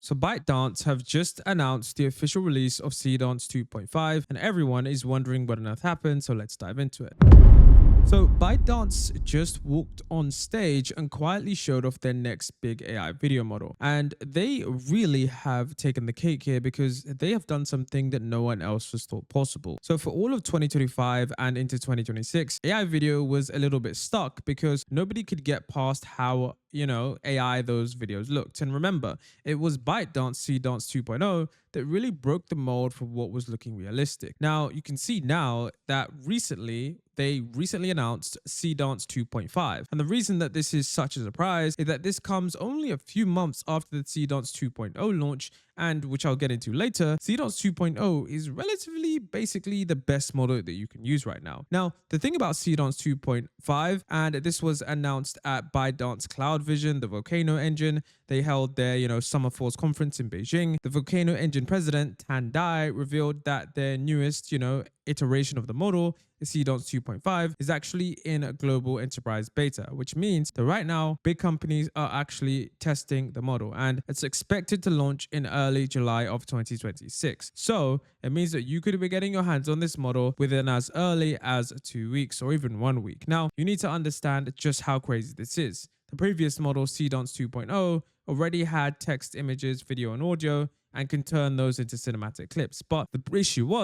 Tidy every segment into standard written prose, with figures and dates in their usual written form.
So ByteDance have just announced the official release of Seedance 2.5 and everyone is wondering what on earth happened, so let's dive into it. So ByteDance just walked on stage and quietly showed off their next big AI video model. And they really have taken the cake here because they have done something that no one else was thought possible. So for all of 2025 and into 2026, AI video was a little bit stuck because nobody could get past how AI those videos looked. And remember, it was ByteDance Seedance 2.0 that really broke the mold for what was looking realistic. Now, you can see now that they recently announced Seedance 2.5. And the reason that this is such a surprise is that this comes only a few months after the Seedance 2.0 launch, and which I'll get into later. Seedance 2.0 is relatively basically the best model that you can use right now. Now, the thing about Seedance 2.5, and this was announced at ByteDance Cloud Vision, the Volcano Engine. They held their, Summer Falls conference in Beijing. The Volcano Engine president, Tan Dai, revealed that their newest, iteration of the model, Seedance 2.5, is actually in a global enterprise beta, which means that right now, big companies are actually testing the model, and it's expected to launch in early July of 2026. So it means that you could be getting your hands on this model within as early as 2 weeks or even 1 week. Now, you need to understand just how crazy this is. The previous model, Seedance 2.0, already had text, images, video, and audio, and can turn those into cinematic clips. But the issue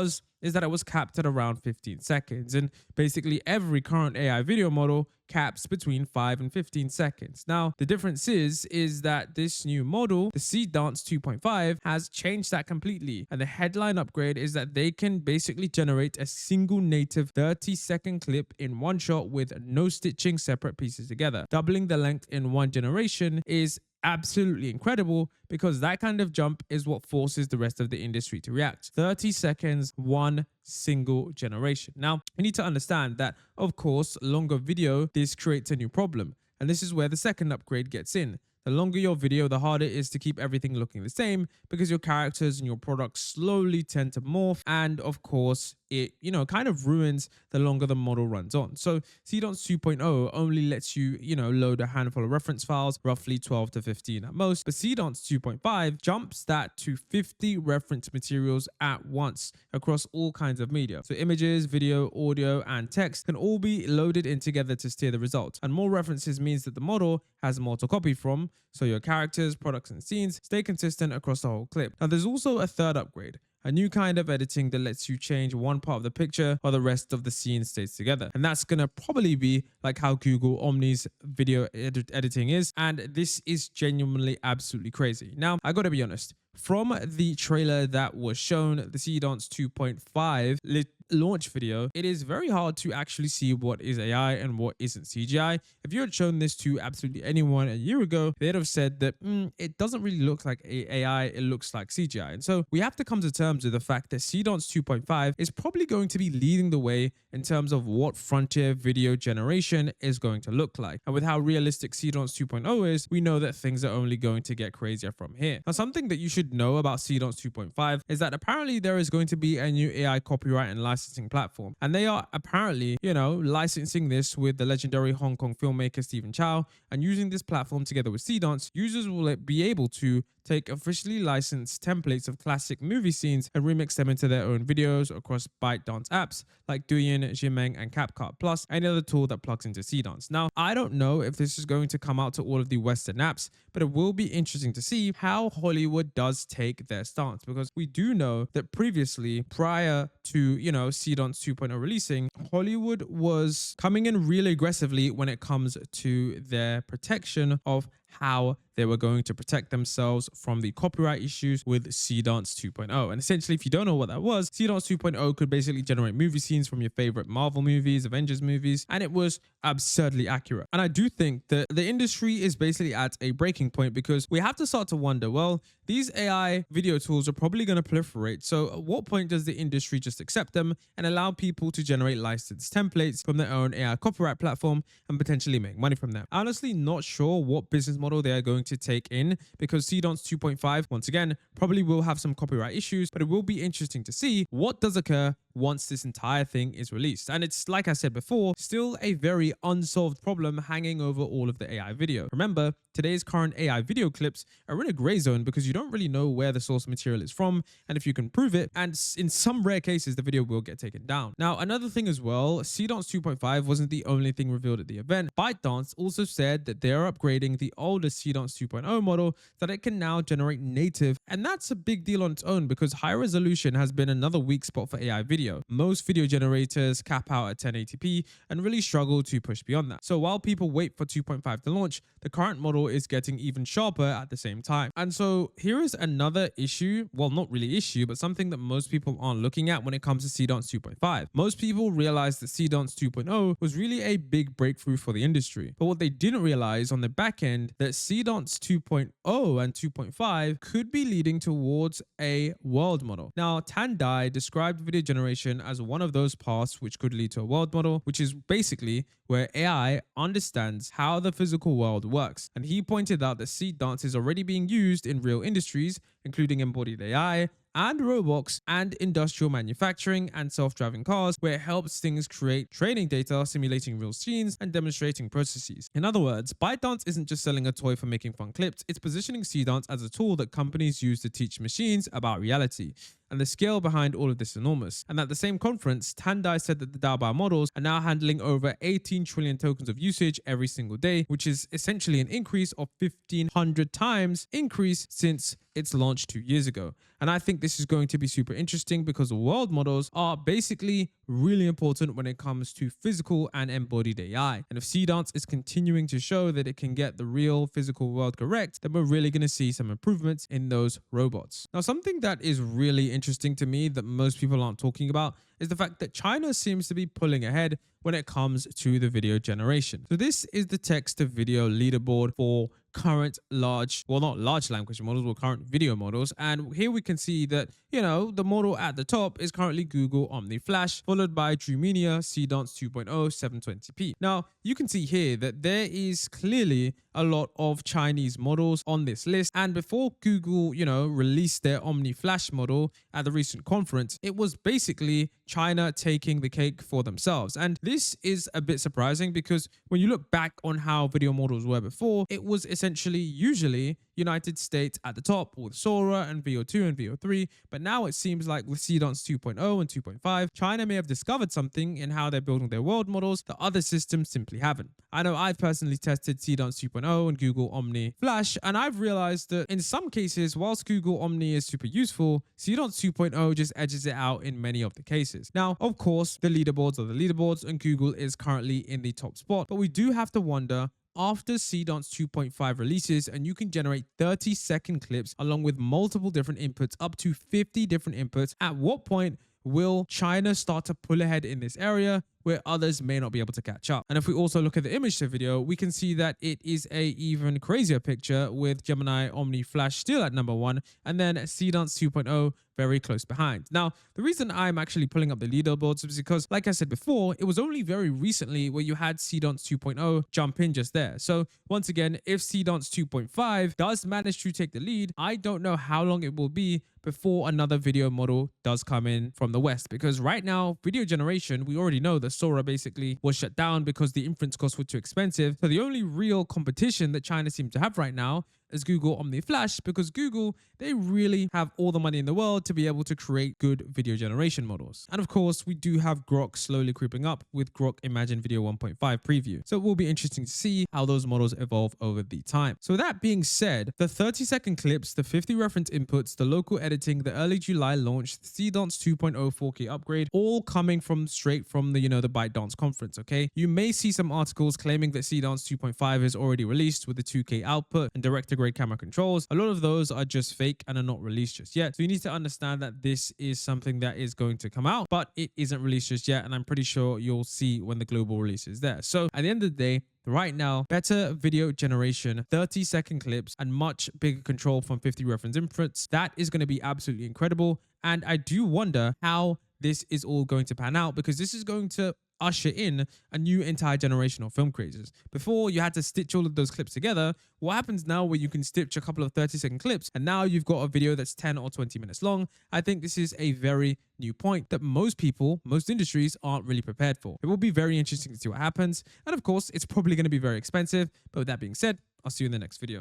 is that it was capped at around 15 seconds. And basically every current AI video model caps between 5 and 15 seconds. Now, the difference is that this new model, the Seedance 2.5, has changed that completely. And the headline upgrade is that they can basically generate a single native 30-second clip in one shot with no stitching separate pieces together. Doubling the length in one generation is absolutely incredible because that kind of jump is what forces the rest of the industry to react. 30 seconds, one single generation. Now, you need to understand that, of course, longer video, this creates a new problem. And this is where the second upgrade gets in. The longer your video, the harder it is to keep everything looking the same because your characters and your products slowly tend to morph. And of course, it, kind of ruins the longer the model runs on. So Seedance 2.0 only lets you, load a handful of reference files, roughly 12 to 15 at most. But Seedance 2.5 jumps that to 50 reference materials at once across all kinds of media. So images, video, audio, and text can all be loaded in together to steer the result. And more references means that the model has more to copy from, so your characters, products, and scenes stay consistent across the whole clip. Now, there's also a third upgrade, a new kind of editing that lets you change one part of the picture while the rest of the scene stays together. And that's going to probably be like how Google Omni's video editing is. And this is genuinely absolutely crazy. Now, I got to be honest, from the trailer that was shown, the Seedance 2.5 launch video, it is very hard to actually see what is AI and what isn't CGI. If you had shown this to absolutely anyone a year ago, they'd have said that it doesn't really look like AI, it looks like CGI. And so we have to come to terms with the fact that Seedance 2.5 is probably going to be leading the way in terms of what frontier video generation is going to look like. And with how realistic Seedance 2.0 is, we know that things are only going to get crazier from here. Now, something that you should know about Seedance 2.5 is that apparently there is going to be a new AI copyright and licensing platform. And they are apparently, licensing this with the legendary Hong Kong filmmaker Stephen Chow. And using this platform together with Seedance, users will be able to take officially licensed templates of classic movie scenes and remix them into their own videos across ByteDance apps like Douyin, Zhimeng, and CapCut, plus any other tool that plugs into Seedance. Now, I don't know if this is going to come out to all of the Western apps, but it will be interesting to see how Hollywood does take their stance, because we do know that previously, prior to, Seedance 2.0 releasing, Hollywood was coming in really aggressively when it comes to their protection of how they were going to protect themselves from the copyright issues with Seedance 2.0. And essentially, if you don't know what that was, Seedance 2.0 could basically generate movie scenes from your favorite Marvel movies, Avengers movies, and it was absurdly accurate. And I do think that the industry is basically at a breaking point because we have to start to wonder, well, these AI video tools are probably going to proliferate. So at what point does the industry just accept them and allow people to generate licensed templates from their own AI copyright platform and potentially make money from them? Honestly, not sure what business model they are going to take in, because Seedance 2.5, once again, probably will have some copyright issues, but it will be interesting to see what does occur once this entire thing is released. And it's, like I said before, still a very unsolved problem hanging over all of the AI video. Remember, today's current AI video clips are in a gray zone because you don't really know where the source material is from and if you can prove it, and in some rare cases the video will get taken down. Now, another thing as well, Seedance 2.5 wasn't the only thing revealed at the event. ByteDance also said that they are upgrading the older Seedance 2.0 model so that it can now generate native, and that's a big deal on its own because high resolution has been another weak spot for AI video. Most video generators cap out at 1080p and really struggle to push beyond that. So while people wait for 2.5 to launch, the current model is getting even sharper at the same time. And so here is another issue, well, not really issue, but something that most people aren't looking at when it comes to Seedance 2.5. Most people realize that Seedance 2.0 was really a big breakthrough for the industry. But what they didn't realize on the back end, that Seedance 2.0 and 2.5 could be leading towards a world model. Now, Tandai described video generation as one of those paths which could lead to a world model, which is basically where AI understands how the physical world works. And he pointed out that Seedance is already being used in real industries, including embodied AI, and robots, and industrial manufacturing and self-driving cars, where it helps things create training data, simulating real scenes, and demonstrating processes. In other words, ByteDance isn't just selling a toy for making fun clips, it's positioning Seedance as a tool that companies use to teach machines about reality. And the scale behind all of this is enormous. And at the same conference, Tandai said that the Daobao models are now handling over 18 trillion tokens of usage every single day, which is essentially an increase of 1,500 times increase since its launch 2 years ago. And I think this is going to be super interesting because the world models are basically really important when it comes to physical and embodied AI. And if Seedance is continuing to show that it can get the real physical world correct, then we're really going to see some improvements in those robots. Now, something that is really interesting to me that most people aren't talking about is the fact that China seems to be pulling ahead when it comes to the video generation. So this is the text to video leaderboard for current large, well, not large language models, but current video models. And here we can see that, you know, the model at the top is currently Google Omni Flash, followed by Lumina Seedance 2.0 720p. Now, you can see here that there is clearly a lot of Chinese models on this list. And before Google, you know, released their Omni Flash model at the recent conference, it was basically China taking the cake for themselves. And this is a bit surprising because when you look back on how video models were before, it was essentially usually United States at the top with Sora and VO2 and VO3. But now it seems like with Seedance 2.0 and 2.5, China may have discovered something in how they're building their world models that other systems simply haven't. I know I've personally tested Seedance 2.0 and Google Omni Flash, and I've realized that in some cases, whilst Google Omni is super useful, Seedance 2.0 just edges it out in many of the cases. Now, of course, the leaderboards are the leaderboards and Google is currently in the top spot, but we do have to wonder, after Seedance 2.5 releases and you can generate 30-second clips along with multiple different inputs, up to 50 different inputs, at what point will China start to pull ahead in this area where others may not be able to catch up? And if we also look at the image to video, we can see that it is a even crazier picture with Gemini Omni Flash still at number 1 and then Seedance 2.0 very close behind. Now, the reason I'm actually pulling up the leaderboards is because, like I said before, it was only very recently where you had Seedance 2.0 jump in just there. So once again, if Seedance 2.5 does manage to take the lead, I don't know how long it will be before another video model does come in from the West, because right now, video generation, we already know that Sora basically was shut down because the inference costs were too expensive. So the only real competition that China seems to have right now is Google Omni Flash, because Google, they really have all the money in the world to be able to create good video generation models. And of course, we do have Grok slowly creeping up with Grok Imagine Video 1.5 preview. So it will be interesting to see how those models evolve over the time. So that being said, the 30-second clips, the 50 reference inputs, the local editing, the early July launch, the Seedance 2.0 4K upgrade, all coming from straight from the, you know, the ByteDance conference, okay? You may see some articles claiming that Seedance 2.5 is already released with the 2K output and director-grade camera controls. A lot of those are just fake and are not released just yet. So you need to understand that this is something that is going to come out, but it isn't released just yet. And I'm pretty sure you'll see when the global release is there. So at the end of the day, right now, better video generation, 30-second clips, and much bigger control from 50 reference inputs. That is going to be absolutely incredible. And I do wonder how this is all going to pan out, because this is going to usher in a new entire generation of film creators. Before, you had to stitch all of those clips together. What happens now where you can stitch a couple of 30-second clips and now you've got a video that's 10 or 20 minutes long? I think this is a very new point that most people, most industries aren't really prepared for. It will be very interesting to see what happens. And of course, it's probably going to be very expensive. But with that being said, I'll see you in the next video.